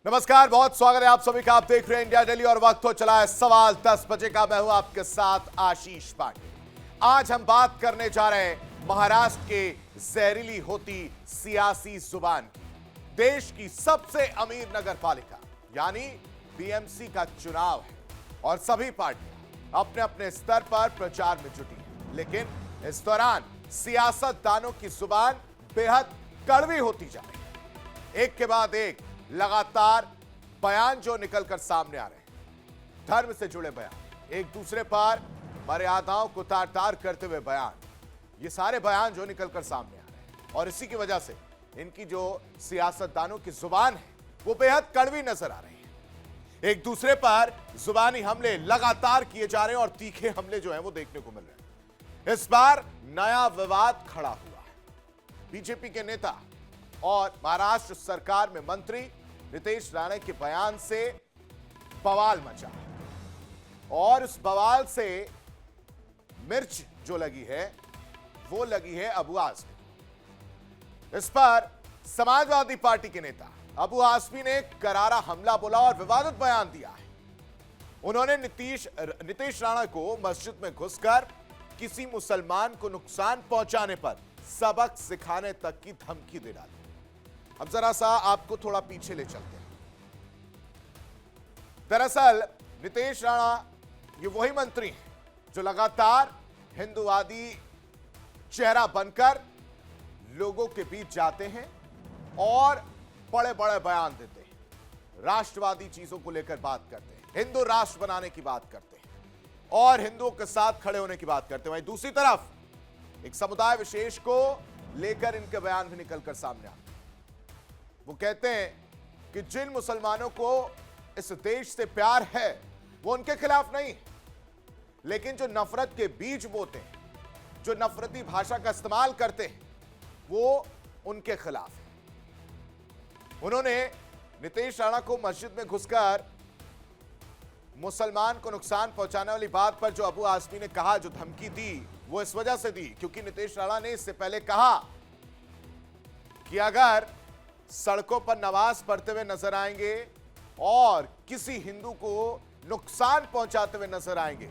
नमस्कार, बहुत स्वागत है आप सभी का। आप देख रहे हैं इंडिया डेली और वक्त हो चला है सवाल 10 बजे का। मैं हूं आपके साथ आशीष पांडे। आज हम बात करने जा रहे हैं महाराष्ट्र के जहरीली होती सियासी जुबान की। देश की सबसे अमीर नगर पालिका यानी बीएमसी का चुनाव है और सभी पार्टियां अपने अपने स्तर पर प्रचार में जुटी हैं। लेकिन इस दौरान सियासतदानों की जुबान बेहद कड़वी होती जा रही है। एक के बाद एक लगातार बयान जो निकलकर सामने आ रहे हैं, धर्म से जुड़े बयान, एक दूसरे पर मर्यादाओं को तार तार करते हुए बयान, ये सारे बयान जो निकलकर सामने आ रहे हैं और इसी की वजह से इनकी जो सियासतदानों की जुबान है वो बेहद कड़वी नजर आ रही है। एक दूसरे पर जुबानी हमले लगातार किए जा रहे हैं और तीखे हमले जो हैं वो देखने को मिल रहे हैं। इस बार नया विवाद खड़ा हुआ है। बीजेपी के नेता और महाराष्ट्र सरकार में मंत्री नितेश राणे के बयान से बवाल मचा और इस बवाल से मिर्च जो लगी है वो लगी है अबू आजमी। इस पर समाजवादी पार्टी के नेता अबू आजमी ने करारा हमला बोला और विवादित बयान दिया है। उन्होंने नितेश राणे को मस्जिद में घुसकर किसी मुसलमान को नुकसान पहुंचाने पर सबक सिखाने तक की धमकी दे डाली। अब जरा सा आपको थोड़ा पीछे ले चलते हैं। दरअसल नितेश राणा ये वही मंत्री हैं जो लगातार हिंदूवादी चेहरा बनकर लोगों के बीच जाते हैं और बड़े बड़े बयान देते हैं, राष्ट्रवादी चीजों को लेकर बात करते हैं, हिंदू राष्ट्र बनाने की बात करते हैं और हिंदुओं के साथ खड़े होने की बात करते हैं। वहीं दूसरी तरफ एक समुदाय विशेष को लेकर इनके बयान भी निकलकर सामने आते हैं। वो कहते हैं कि जिन मुसलमानों को इस देश से प्यार है वो उनके खिलाफ नहीं, लेकिन जो नफरत के बीज बोते हैं, जो नफरती भाषा का इस्तेमाल करते हैं, वो उनके खिलाफ है। उन्होंने नितेश राणा को मस्जिद में घुसकर मुसलमान को नुकसान पहुंचाने वाली बात पर जो अबू आजमी ने कहा, जो धमकी दी, वो इस वजह से दी क्योंकि नितेश राणा ने इससे पहले कहा कि अगर सड़कों पर नमाज पढ़ते हुए नजर आएंगे और किसी हिंदू को नुकसान पहुंचाते हुए नजर आएंगे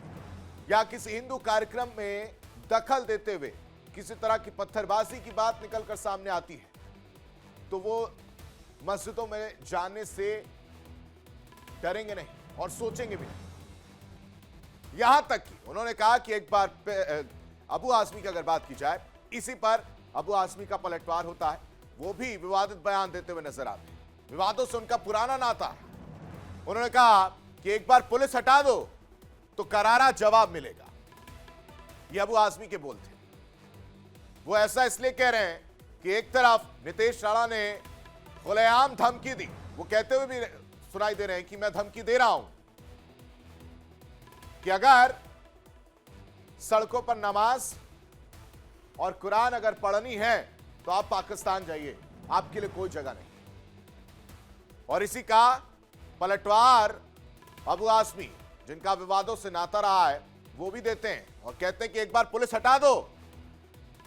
या किसी हिंदू कार्यक्रम में दखल देते हुए किसी तरह की पत्थरबाजी की बात निकलकर सामने आती है तो वो मस्जिदों में जाने से डरेंगे नहीं और सोचेंगे भी नहीं। यहां तक कि उन्होंने कहा कि एक बार अबू आजमी की अगर बात की जाए, इसी पर अबू आजमी का पलटवार होता है, वो भी विवादित बयान देते हुए नजर आते हैं। विवादों से उनका पुराना नाता है। उन्होंने कहा कि एक बार पुलिस हटा दो तो करारा जवाब मिलेगा। ये अबू आजमी के बोल थे। वो ऐसा इसलिए कह रहे हैं कि एक तरफ नितेश राणा ने खुलेआम धमकी दी, वो कहते हुए भी सुनाई दे रहे हैं कि मैं धमकी दे रहा हूं कि अगर सड़कों पर नमाज और कुरान अगर पढ़नी है तो आप पाकिस्तान जाइए, आपके लिए कोई जगह नहीं। और इसी का पलटवार अबू आजमी, जिनका विवादों से नाता रहा है, वो भी देते हैं और कहते हैं कि एक बार पुलिस हटा दो,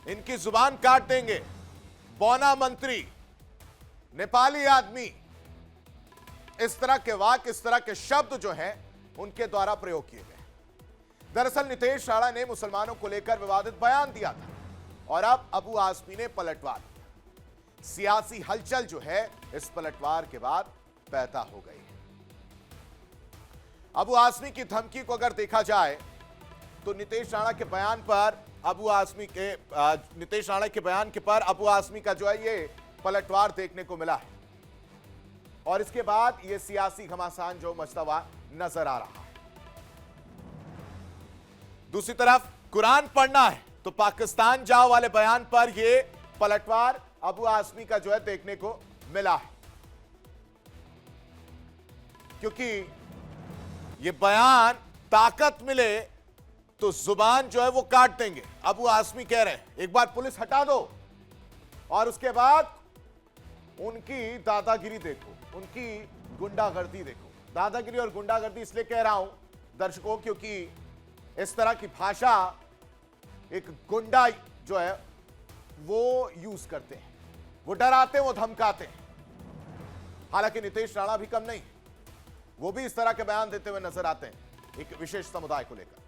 इनकी जुबान काट देंगे। बौना मंत्री, नेपाली आदमी, इस तरह के वाक्य, इस तरह के शब्द जो हैं उनके द्वारा प्रयोग किए गए। दरअसल नितेश राणा ने मुसलमानों को लेकर विवादित बयान दिया था और अब अबू आजमी ने पलटवार दिया। सियासी हलचल जो है इस पलटवार के बाद पैदा हो गई है। अबू आजमी की धमकी को अगर देखा जाए तो नितेश राणा के बयान पर अबू आजमी का जो है ये पलटवार देखने को मिला है और इसके बाद ये सियासी घमासान जो मचता हुआ नजर आ रहा है। दूसरी तरफ कुरान पढ़ना है तो पाकिस्तान जाओ वाले बयान पर यह पलटवार अबू आजमी का जो है देखने को मिला है, क्योंकि यह बयान ताकत मिले तो जुबान जो है वो काट देंगे। अबू आजमी कह रहे हैं एक बार पुलिस हटा दो और उसके बाद उनकी दादागिरी देखो, उनकी गुंडागर्दी देखो। दादागिरी और गुंडागर्दी इसलिए कह रहा हूं दर्शकों क्योंकि इस तरह की भाषा एक गुंडा जो है वो यूज करते हैं, वो डराते हैं, वो धमकाते हैं। हालांकि नीतीश राणा भी कम नहीं, वो भी इस तरह के बयान देते हुए नजर आते हैं एक विशेष समुदाय को लेकर।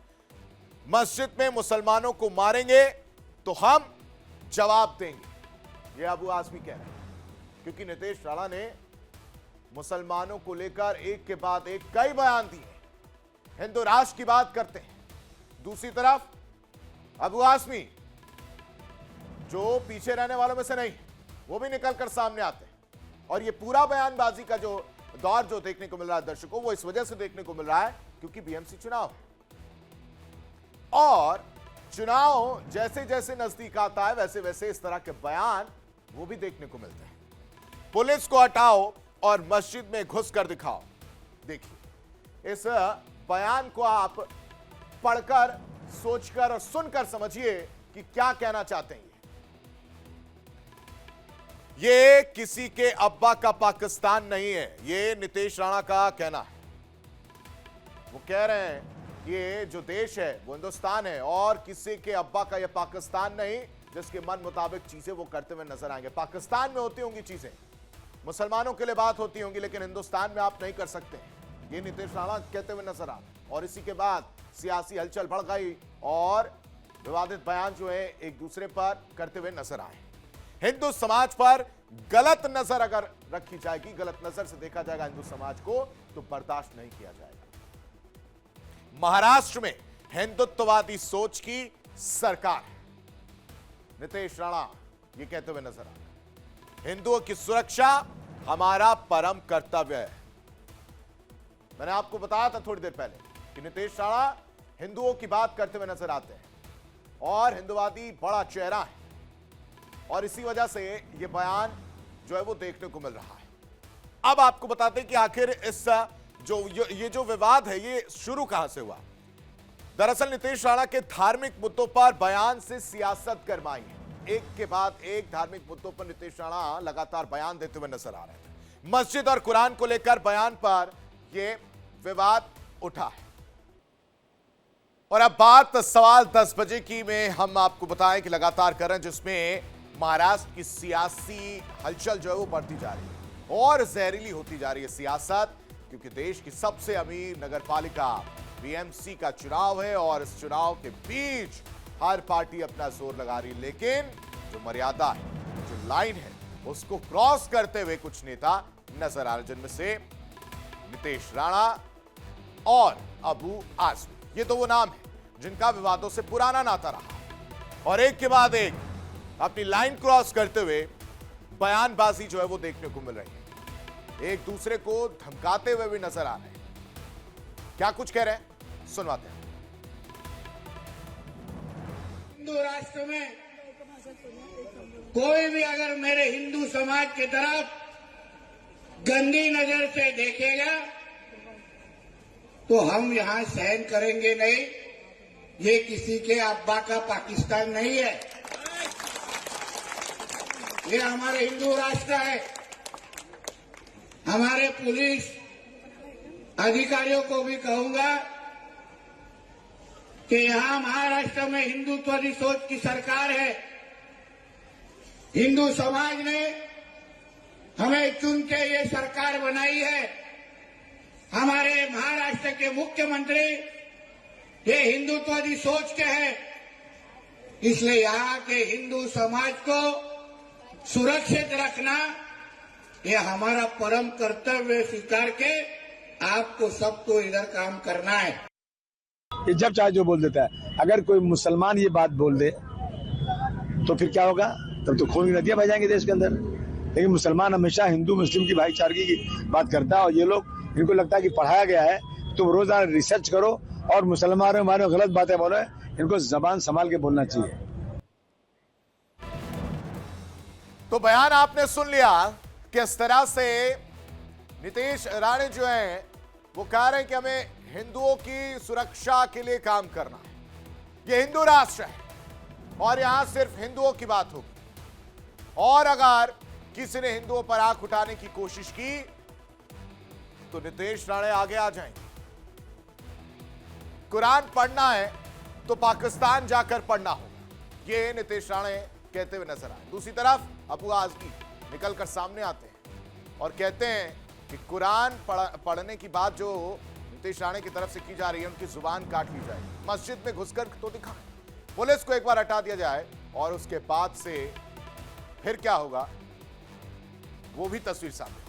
मस्जिद में मुसलमानों को मारेंगे तो हम जवाब देंगे, यह अबू आजमी कह रहे हैं, क्योंकि नीतीश राणा ने मुसलमानों को लेकर एक के बाद एक कई बयान दिए, हिंदू राष्ट्र की बात करते हैं। दूसरी तरफ अबू आजमी जो पीछे रहने वालों में से नहीं, वो भी निकलकर सामने आते हैं। और ये पूरा बयानबाजी का जो दौर जो देखने को मिल रहा है दर्शकों, वो इस वजह से देखने को मिल रहा है क्योंकि बीएमसी चुनाव है, और चुनाव जैसे जैसे नजदीक आता है वैसे वैसे इस तरह के बयान वो भी देखने को मिलते हैं। पुलिस को हटाओ और मस्जिद में घुस कर दिखाओ। देखिए, इस बयान को आप पढ़कर, सोचकर और सुनकर समझिए कि क्या कहना चाहते हैं। ये किसी के अब्बा का पाकिस्तान नहीं है, ये नीतीश राणा का कहना है। वो कह रहे हैं ये जो देश है वो हिंदुस्तान है और किसी के अब्बा का ये पाकिस्तान नहीं, जिसके मन मुताबिक चीजें वो करते हुए नजर आएंगे। पाकिस्तान में होती होंगी चीजें, मुसलमानों के लिए बात होती होंगी, लेकिन हिंदुस्तान में आप नहीं कर सकते, ये नीतीश राणा कहते हुए नजर आ। और इसी के बाद सियासी हलचल बढ़ गई और विवादित बयान जो है एक दूसरे पर करते हुए नजर आए। हिंदू समाज पर गलत नजर अगर रखी जाएगी, गलत नजर से देखा जाएगा हिंदू समाज को, तो बर्दाश्त नहीं किया जाएगा। महाराष्ट्र में हिंदुत्ववादी सोच की सरकार है, नीतीश राणा ये कहते हुए नजर आ रहे हैं, हिंदुओं की सुरक्षा हमारा परम कर्तव्य है। मैंने आपको बताया था थोड़ी देर पहले कि नीतीश राणा हिंदुओं की बात करते हुए नजर आते हैं और हिंदुवादी बड़ा चेहरा है, और इसी वजह से ये बयान जो है वो देखने को मिल रहा है। अब आपको बताते हैं कि आखिर इस ये जो विवाद है ये शुरू कहां से हुआ। दरअसल नीतीश राणा के धार्मिक मुद्दों पर बयान से सियासत गरमाई है। एक के बाद एक धार्मिक मुद्दों पर नीतीश राणा लगातार बयान देते हुए नजर आ रहे हैं। मस्जिद और कुरान को लेकर बयान पर यह विवाद उठा है। और अब बात सवाल 10 बजे की में हम आपको बताएं कि लगातार कर रहे हैं, जिसमें महाराष्ट्र की सियासी हलचल जो है वो बढ़ती जा रही है और जहरीली होती जा रही है सियासत, क्योंकि देश की सबसे अमीर नगरपालिका बीएमसी का चुनाव है और इस चुनाव के बीच हर पार्टी अपना जोर लगा रही है, लेकिन जो मर्यादा है, जो लाइन है, उसको क्रॉस करते हुए कुछ नेता नजर आ रहे, जिनमें से नीतीश राणा और अबू आजमी। ये तो वो नाम है जिनका विवादों से पुराना नाता रहा और एक के बाद एक अपनी लाइन क्रॉस करते हुए बयानबाजी जो है वो देखने को मिल रही है, एक दूसरे को धमकाते हुए भी नजर आ रहे हैं। क्या कुछ कह रहे हैं, सुनवाते हैं। हिंदू राष्ट्र में कोई भी अगर मेरे हिंदू समाज की तरफ गंदी नजर से देखेगा तो हम यहां सहन करेंगे नहीं। ये किसी के अब्बा का पाकिस्तान नहीं है, ये हमारे हिंदू राष्ट्र है। हमारे पुलिस अधिकारियों को भी कहूंगा कि यहां महाराष्ट्र में हिंदुत्व सोच की सरकार है। हिंदू समाज ने हमें चुन के ये सरकार बनाई है। हमारे महाराष्ट्र के मुख्यमंत्री ये हिंदुत्ववादी सोच के हैं, इसलिए यहाँ के हिंदू समाज को सुरक्षित रखना ये हमारा परम कर्तव्य स्वीकार के आपको सबको इधर काम करना है। ये जब चाहे जो बोल देता है। अगर कोई मुसलमान ये बात बोल दे तो फिर क्या होगा, तब तो खून की नदियां बह जाएंगी देश के अंदर। लेकिन मुसलमान हमेशा हिंदू मुस्लिम की भाईचारगी की बात करता है और ये लोग, इनको लगता है कि पढ़ाया गया है, तुम रोजाना रिसर्च करो और मुसलमानों हमारे गलत बातें बोलो। इनको जबान संभाल के बोलना चाहिए। तो बयान आपने सुन लिया किस तरह से नीतीश राणा जो है वो कह रहे हैं कि हमें हिंदुओं की सुरक्षा के लिए काम करना है। ये हिंदू राष्ट्र है और यहां सिर्फ हिंदुओं की बात होगी, और अगर किसी ने हिंदुओं पर आंख उठाने की कोशिश की तो नीतीश राणा आगे आ जाएंगे। कुरान पढ़ना है तो पाकिस्तान जाकर पढ़ना होगा, ये नीतीश राणा कहते हुए नजर आए। दूसरी तरफ अबू आजमी निकलकर सामने आते हैं और कहते हैं कि कुरान पढ़ने की बात जो नीतीश राणे की तरफ से की जा रही है, उनकी जुबान काट ली जाए। मस्जिद में घुसकर तो दिखाएं, पुलिस को एक बार हटा दिया जाए और उसके बाद से फिर क्या होगा वो भी तस्वीर सामने।